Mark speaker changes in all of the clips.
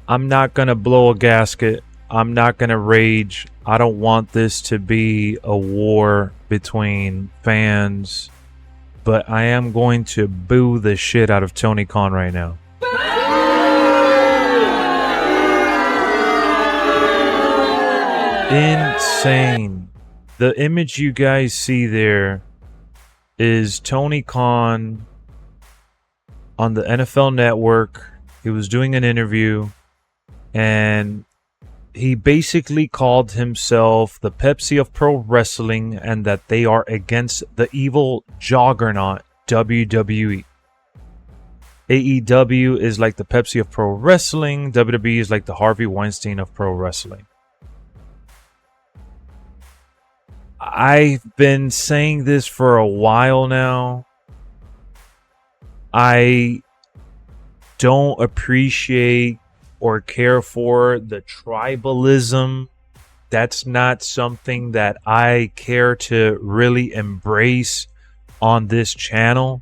Speaker 1: I'm not going to blow a gasket. I'm not going to rage. I don't want this to be a war between fans, but I am going to boo the shit out of Tony Khan right now. Insane. The image you guys see there is Tony Khan on the NFL Network. He was doing an interview, and he basically called himself the Pepsi of pro wrestling and that they are against the evil juggernaut WWE. AEW is like the Pepsi of pro wrestling. WWE is like the Harvey Weinstein of pro wrestling. I've been saying this for a while now. I don't appreciate or care for the tribalism. That's not something that I care to really embrace on this channel.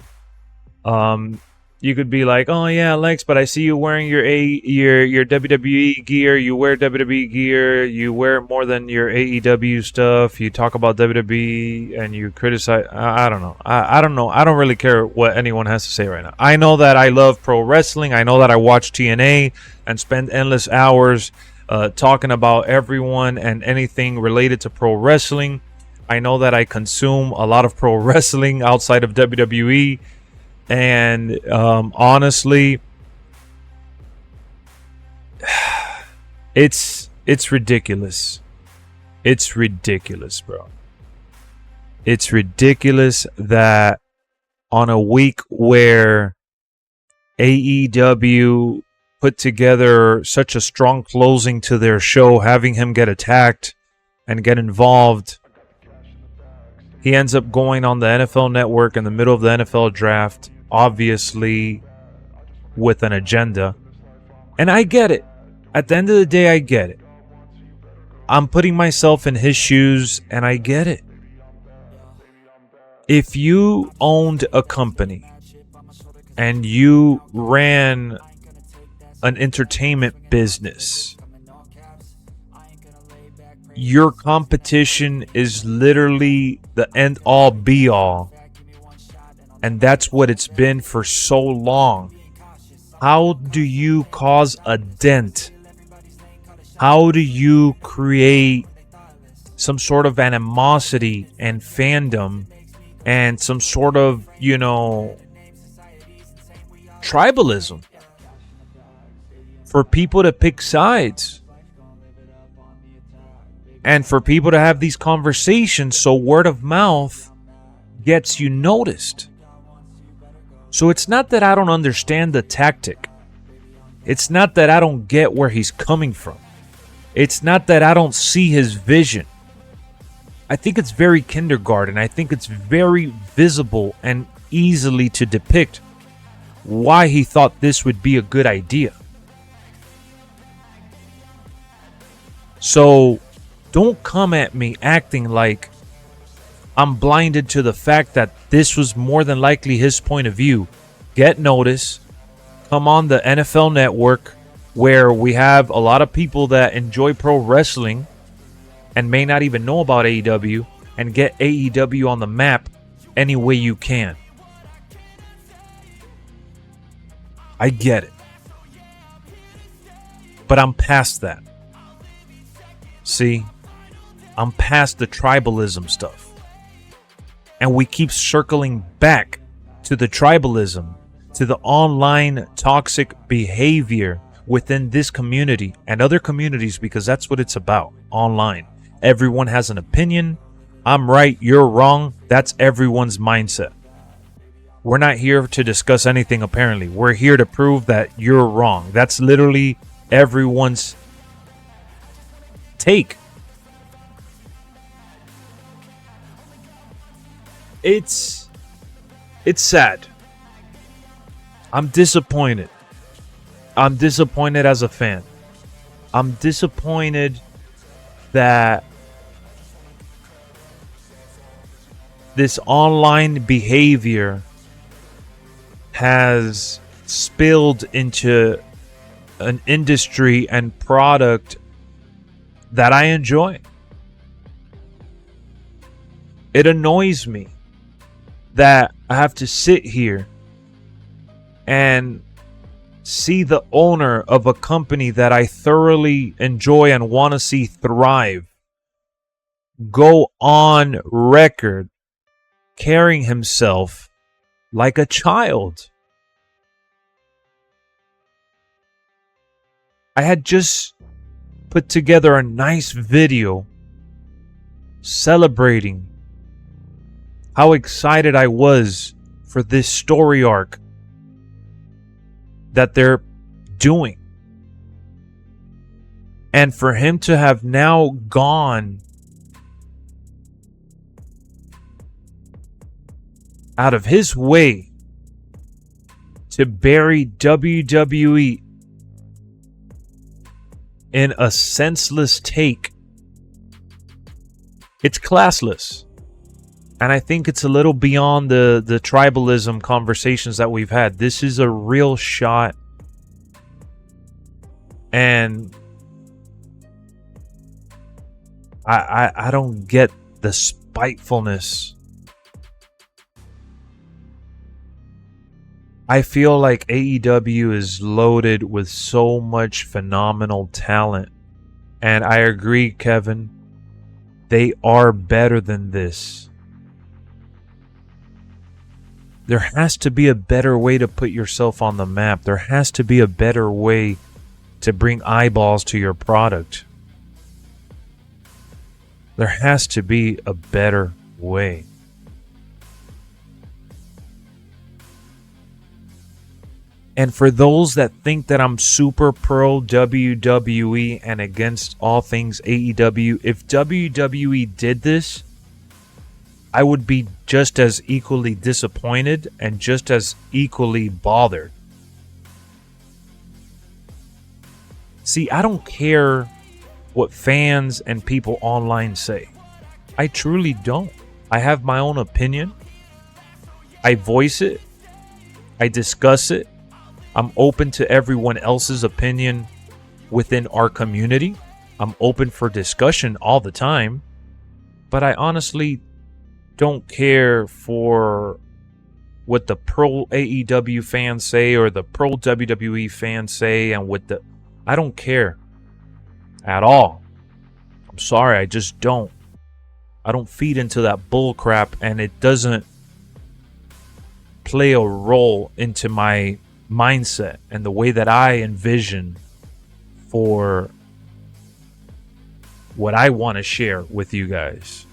Speaker 1: You could be like, oh yeah, Lex, but I see you wearing your WWE gear. You wear WWE gear. You wear more than your AEW stuff. You talk about WWE and you criticize. I don't know. I don't know. I don't really care what anyone has to say right now. I know that I love pro wrestling. I know that I watch TNA and spend endless hours talking about everyone and anything related to pro wrestling. I know that I consume a lot of pro wrestling outside of WWE. And honestly, it's ridiculous. It's ridiculous, bro. It's ridiculous that on a week where AEW put together such a strong closing to their show, having him get attacked and get involved, he ends up going on the NFL Network in the middle of the NFL draft, obviously with an agenda. And I get it. At the end of the day, I get it. I'm putting myself in his shoes, and I get it. If you owned a company and you ran an entertainment business, your competition is literally the end all be all. And that's what it's been for so long. How do you cause a dent? How do you create some sort of animosity and fandom and some sort of, tribalism for people to pick sides? And for people to have these conversations so word of mouth gets you noticed. So it's not that I don't understand the tactic. It's not that I don't get where he's coming from. It's not that I don't see his vision. I think it's very kindergarten. I think it's very visible and easily to depict why he thought this would be a good idea. So don't come at me acting like I'm blinded to the fact that this was more than likely his point of view. Get notice. Come on the NFL Network, where we have a lot of people that enjoy pro wrestling and may not even know about AEW, and get AEW on the map any way you can. I get it. But I'm past that. See? I'm past the tribalism stuff. And we keep circling back to the tribalism, to the online toxic behavior within this community and other communities, because that's what it's about online. Everyone has an opinion. I'm right, you're wrong. That's everyone's mindset. We're not here to discuss anything, apparently. We're here to prove that you're wrong. That's literally everyone's take. It's sad. I'm disappointed. I'm disappointed as a fan. I'm disappointed that this online behavior has spilled into an industry and product that I enjoy. It annoys me that I have to sit here and see the owner of a company that I thoroughly enjoy and want to see thrive go on record carrying himself like a child. I had just put together a nice video celebrating how excited I was for this story arc that they're doing. And for him to have now gone out of his way to bury WWE in a senseless take, it's classless. And I think it's a little beyond the tribalism conversations that we've had. This is a real shot. And I don't get the spitefulness. I feel like AEW is loaded with so much phenomenal talent. And I agree, Kevin. They are better than this. There has to be a better way to put yourself on the map. There has to be a better way to bring eyeballs to your product. There has to be a better way. And for those that think that I'm super pro WWE and against all things AEW, if WWE did this, I would be just as equally disappointed and just as equally bothered. See, I don't care what fans and people online say. I truly don't. I have my own opinion. I voice it. I discuss it. I'm open to everyone else's opinion within our community. I'm open for discussion all the time. But I honestly don't care for what the pro AEW fans say or the pro WWE fans say and what the... I don't care at all. I'm sorry, I just don't. I don't feed into that bull crap, and it doesn't play a role into my mindset and the way that I envision for what I want to share with you guys.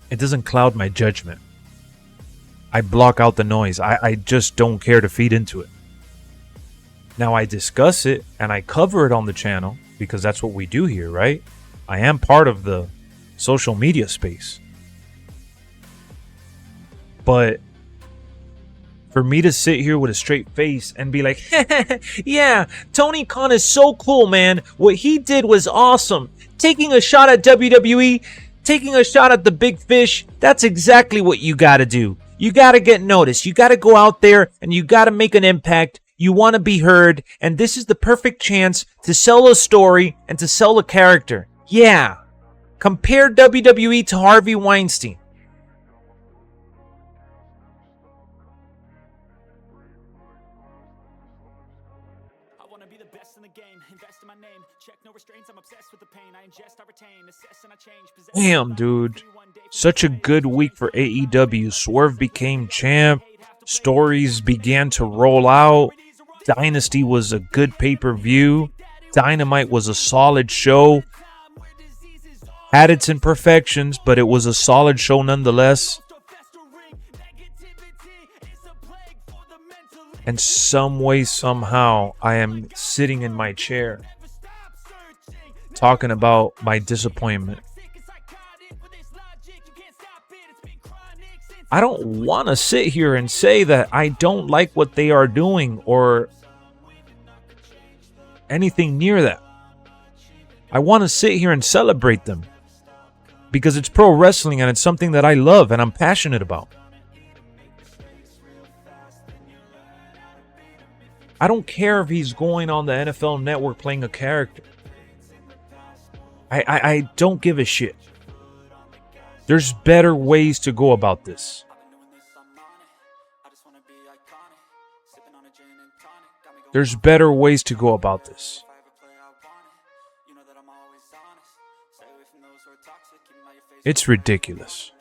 Speaker 1: It doesn't cloud my judgment. I block out the noise. I just don't care to feed into it. Now I discuss it and I cover it on the channel because that's what we do here, right? I am part of the social media space. But for me to sit here with a straight face and be like, yeah, Tony Khan is so cool, man. What he did was awesome. Taking a shot at WWE, taking a shot at the big fish, that's exactly what you got to do. You got to get noticed. You got to go out there and you got to make an impact. You want to be heard, and this is the perfect chance to sell a story and to sell a character. Yeah. Compare WWE to Harvey Weinstein.
Speaker 2: I want to be the best in the game. Invest in my name. Check no restraints. I'm obsessed with the pain. I ingest, I retain, assess and I change.
Speaker 1: Damn, dude. Such a good week for AEW. Swerve became champ. Stories began to roll out. Dynasty was a good pay-per-view. Dynamite was a solid show. Had its imperfections, but it was a solid show nonetheless. And some way, somehow, I am sitting in my chair talking about my disappointment. I don't want to sit here and say that I don't like what they are doing or anything near that. I want to sit here and celebrate them because it's pro wrestling and it's something that I love and I'm passionate about. I don't care if he's going on the NFL Network playing a character. I don't give a shit. There's better ways to go about this. There's better ways to go about this. It's ridiculous.